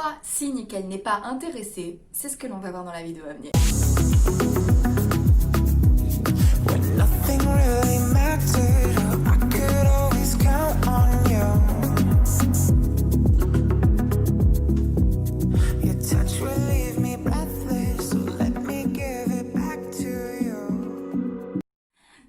3 signes qu'elle n'est pas intéressée, c'est ce que l'on va voir dans la vidéo à venir. When nothing really mattered, I could always count on you. Your touch will leave me breathless, so let me give it back to you.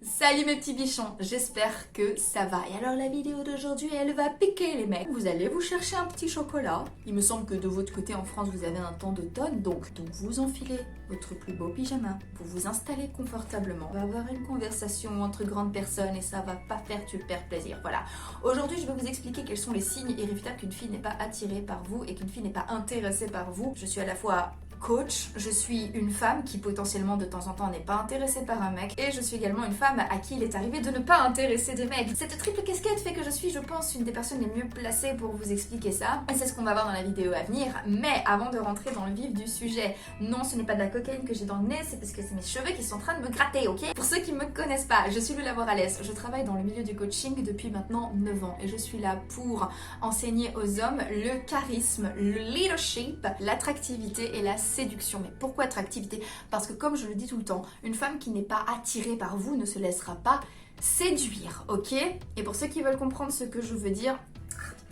Salut mes petits bichons, j'espère que ça va. Et alors la vidéo d'aujourd'hui, elle va piquer les mecs. Vous allez vous chercher un petit chocolat. Il me semble que de votre côté en France, vous avez un temps d'automne, donc vous enfilez votre plus beau pyjama pour vous installer confortablement. On va avoir une conversation entre grandes personnes et ça va pas faire super plaisir. Voilà. Aujourd'hui, je vais vous expliquer quels sont les signes irréfutables qu'une fille n'est pas attirée par vous et qu'une fille n'est pas intéressée par vous. Je suis à la fois coach, je suis une femme qui potentiellement de temps en temps n'est pas intéressée par un mec et je suis également une femme à qui il est arrivé de ne pas intéresser des mecs. Cette triple casquette fait que je suis, je pense, une des personnes les mieux placées pour vous expliquer ça et c'est ce qu'on va voir dans la vidéo à venir. Mais avant de rentrer dans le vif du sujet, non, ce n'est pas de la cocaïne que j'ai dans le nez, c'est parce que c'est mes cheveux qui sont en train de me gratter, ok? Pour ceux qui me connaissent pas, je suis Lula Morales, je travaille dans le milieu du coaching depuis maintenant 9 ans et je suis là pour enseigner aux hommes le charisme, le leadership, l'attractivité et la séduction. Mais pourquoi attractivité? Parce que comme je le dis tout le temps, une femme qui n'est pas attirée par vous ne se laissera pas séduire, ok? Et pour ceux qui veulent comprendre ce que je veux dire,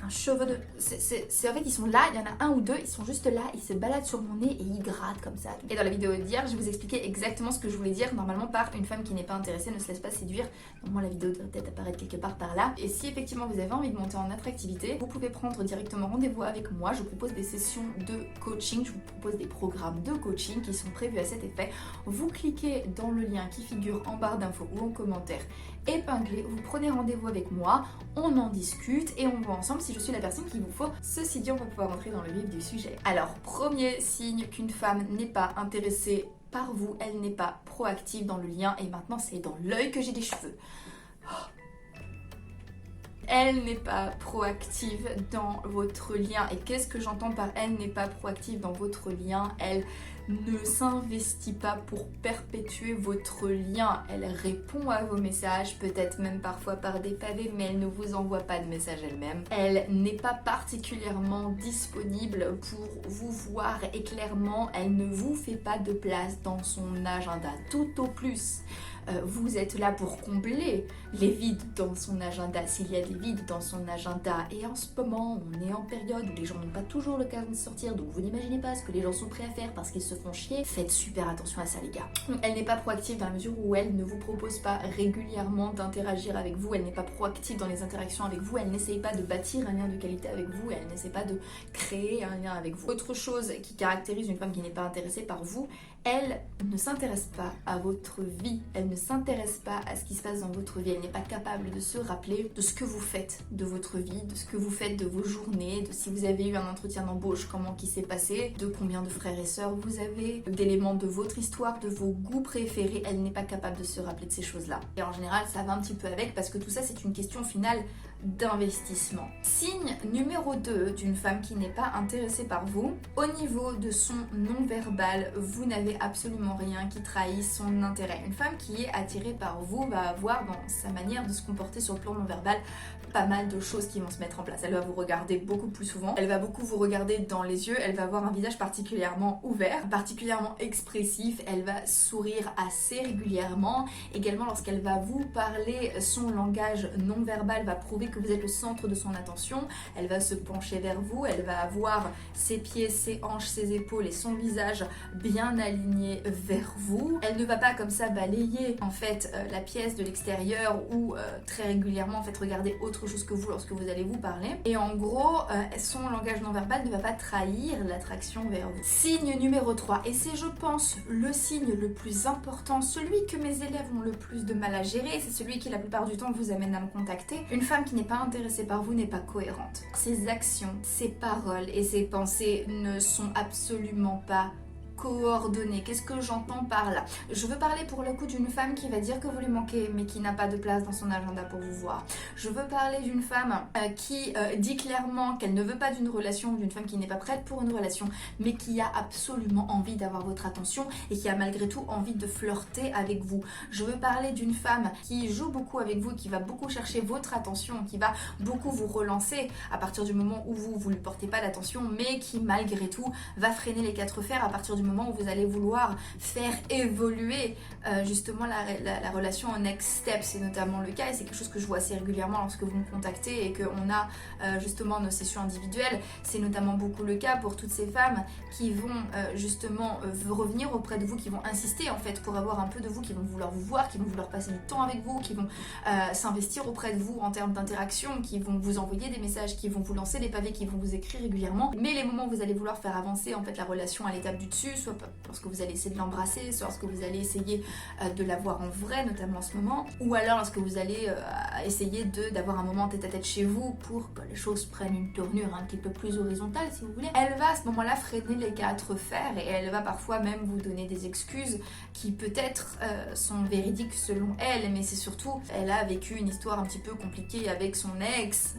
un cheveu de... C'est en fait, ils sont là, il y en a un ou deux, ils sont juste là, ils se baladent sur mon nez et ils grattent comme ça. Et dans la vidéo d'hier, je vous expliquais exactement ce que je voulais dire. Normalement, par une femme qui n'est pas intéressée ne se laisse pas séduire. Normalement, la vidéo devrait peut-être apparaître quelque part par là. Et si effectivement vous avez envie de monter en attractivité, vous pouvez prendre directement rendez-vous avec moi. Je propose des sessions de coaching, je vous propose des programmes de coaching qui sont prévus à cet effet. Vous cliquez dans le lien qui figure en barre d'infos ou en commentaire épinglé, vous prenez rendez-vous avec moi, on en discute et on voit ensemble si je suis la personne qu'il vous faut. Ceci dit, on va pouvoir entrer dans le vif du sujet. Alors, premier signe qu'une femme n'est pas intéressée par vous, elle n'est pas proactive dans le lien et maintenant c'est dans l'œil que j'ai des cheveux. Elle n'est pas proactive dans votre lien. Et qu'est-ce que j'entends par elle n'est pas proactive dans votre lien? Elle ne s'investit pas pour perpétuer votre lien. Elle répond à vos messages, peut-être même parfois par des pavés, mais elle ne vous envoie pas de message elle-même. Elle n'est pas particulièrement disponible pour vous voir et clairement, elle ne vous fait pas de place dans son agenda. Tout au plus, vous êtes là pour combler les vides dans son agenda, s'il y a des vides dans son agenda. Et en ce moment, on est en période où les gens n'ont pas toujours l'occasion de sortir, donc vous n'imaginez pas ce que les gens sont prêts à faire parce qu'ils se font chier. Faites super attention à ça les gars. Elle n'est pas proactive dans la mesure où elle ne vous propose pas régulièrement d'interagir avec vous, elle n'est pas proactive dans les interactions avec vous, elle n'essaye pas de bâtir un lien de qualité avec vous, elle n'essaie pas de créer un lien avec vous. Autre chose qui caractérise une femme qui n'est pas intéressée par vous, elle ne s'intéresse pas à votre vie, elle ne s'intéresse pas à ce qui se passe dans votre vie, elle n'est pas capable de se rappeler de ce que vous faites de votre vie, de ce que vous faites de vos journées, de si vous avez eu un entretien d'embauche, comment qui s'est passé, de combien de frères et sœurs vous avez, d'éléments de votre histoire, de vos goûts préférés, elle n'est pas capable de se rappeler de ces choses-là. Et en général, ça va un petit peu avec parce que tout ça, c'est une question finale d'investissement. Signe numéro 2 d'une femme qui n'est pas intéressée par vous, au niveau de son non-verbal, vous n'avez absolument rien qui trahisse son intérêt. Une femme qui est attirée par vous va avoir dans sa manière de se comporter sur le plan non-verbal pas mal de choses qui vont se mettre en place. Elle va vous regarder beaucoup plus souvent, elle va beaucoup vous regarder dans les yeux, elle va avoir un visage particulièrement ouvert, particulièrement expressif, elle va sourire assez régulièrement. Également lorsqu'elle va vous parler, son langage non-verbal va prouver que vous êtes le centre de son attention. Elle va se pencher vers vous, elle va avoir ses pieds, ses hanches, ses épaules et son visage bien alignés vers vous. Elle ne va pas comme ça balayer en fait la pièce de l'extérieur ou très régulièrement en fait regarder autre chose que vous lorsque vous allez vous parler. Et en gros, son langage non verbal ne va pas trahir l'attraction vers vous. Signe numéro 3, et c'est je pense le signe le plus important, celui que mes élèves ont le plus de mal à gérer, c'est celui qui la plupart du temps vous amène à me contacter. Une femme qui n'est pas intéressée par vous n'est pas cohérente. Ses actions, ses paroles et ses pensées ne sont absolument pas coordonner. Qu'est-ce que j'entends par là? Je veux parler pour le coup d'une femme qui va dire que vous lui manquez mais qui n'a pas de place dans son agenda pour vous voir. Je veux parler d'une femme qui dit clairement qu'elle ne veut pas d'une relation, d'une femme qui n'est pas prête pour une relation mais qui a absolument envie d'avoir votre attention et qui a malgré tout envie de flirter avec vous. Je veux parler d'une femme qui joue beaucoup avec vous, qui va beaucoup chercher votre attention, qui va beaucoup vous relancer à partir du moment où vous ne lui portez pas d'attention, mais qui malgré tout va freiner les quatre fers à partir du moment où vous allez vouloir faire évoluer justement la relation en next step. C'est notamment le cas et c'est quelque chose que je vois assez régulièrement lorsque vous me contactez et qu'on a justement nos sessions individuelles. C'est notamment beaucoup le cas pour toutes ces femmes qui vont justement revenir auprès de vous, qui vont insister en fait pour avoir un peu de vous, qui vont vouloir vous voir, qui vont vouloir passer du temps avec vous, qui vont s'investir auprès de vous en termes d'interaction, qui vont vous envoyer des messages, qui vont vous lancer des pavés, qui vont vous écrire régulièrement. Mais les moments où vous allez vouloir faire avancer en fait la relation à l'étape du dessus, soit lorsque vous allez essayer de l'embrasser, soit lorsque vous allez essayer de la voir en vrai, notamment en ce moment, ou alors lorsque vous allez essayer d'avoir un moment tête-à-tête chez vous pour que les choses prennent une tournure un petit peu plus horizontale si vous voulez, elle va à ce moment-là freiner les quatre fers et elle va parfois même vous donner des excuses qui peut-être sont véridiques selon elle, mais c'est surtout, elle a vécu une histoire un petit peu compliquée avec son ex,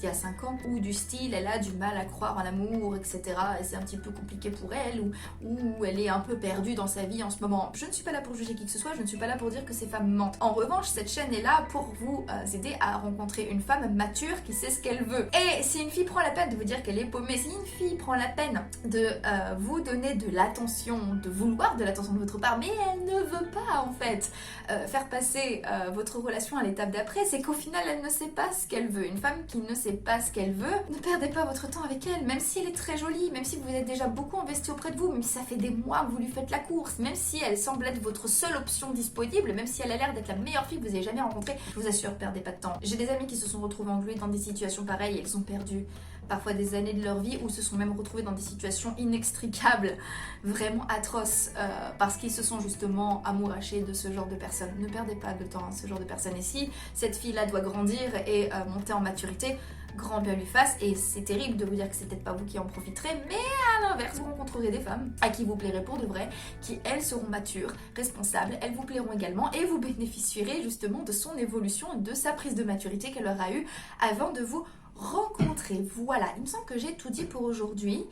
il y a 5 ans, ou du style elle a du mal à croire en l'amour, etc. Et c'est un petit peu compliqué pour elle, ou elle est un peu perdue dans sa vie en ce moment. Je ne suis pas là pour juger qui que ce soit, je ne suis pas là pour dire que ces femmes mentent. En revanche, cette chaîne est là pour vous aider à rencontrer une femme mature qui sait ce qu'elle veut. Et si une fille prend la peine de vous dire qu'elle est paumée, si une fille prend la peine de vous donner de l'attention, de vouloir de l'attention de votre part, mais elle ne veut pas en fait faire passer votre relation à l'étape d'après, c'est qu'au final elle ne sait pas ce qu'elle veut. Une femme qui ne sait pas ce qu'elle veut, ne perdez pas votre temps avec elle, même si elle est très jolie, même si vous êtes déjà beaucoup investi auprès de vous, même si ça fait des mois que vous lui faites la course, même si elle semble être votre seule option disponible, même si elle a l'air d'être la meilleure fille que vous ayez jamais rencontrée, je vous assure, perdez pas de temps. J'ai des amis qui se sont retrouvés englués dans des situations pareilles et ils ont perdu parfois des années de leur vie ou se sont même retrouvés dans des situations inextricables, vraiment atroces, parce qu'ils se sont justement amourachés de ce genre de personnes. Ne perdez pas de temps à ce genre de personnes. Et si cette fille-là doit grandir et monter en maturité, grand bien lui fasse, et c'est terrible de vous dire que c'est peut-être pas vous qui en profiterez, mais à l'inverse, vous rencontrerez des femmes à qui vous plairez pour de vrai, qui elles seront matures, responsables, elles vous plairont également, et vous bénéficierez justement de son évolution, de sa prise de maturité qu'elle aura eue avant de vous rencontrer. Voilà, il me semble que j'ai tout dit pour aujourd'hui.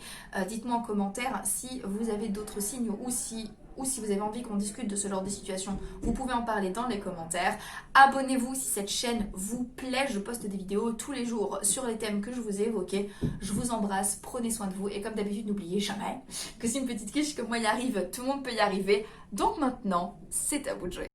Dites-moi en commentaire si vous avez d'autres signes ou si vous avez envie qu'on discute de ce genre de situation, vous pouvez en parler dans les commentaires. Abonnez-vous si cette chaîne vous plaît, je poste des vidéos tous les jours sur les thèmes que je vous ai évoqués. Je vous embrasse, prenez soin de vous et comme d'habitude, n'oubliez jamais que si une petite quiche comme moi y arrive, tout le monde peut y arriver. Donc maintenant, c'est à vous de jouer.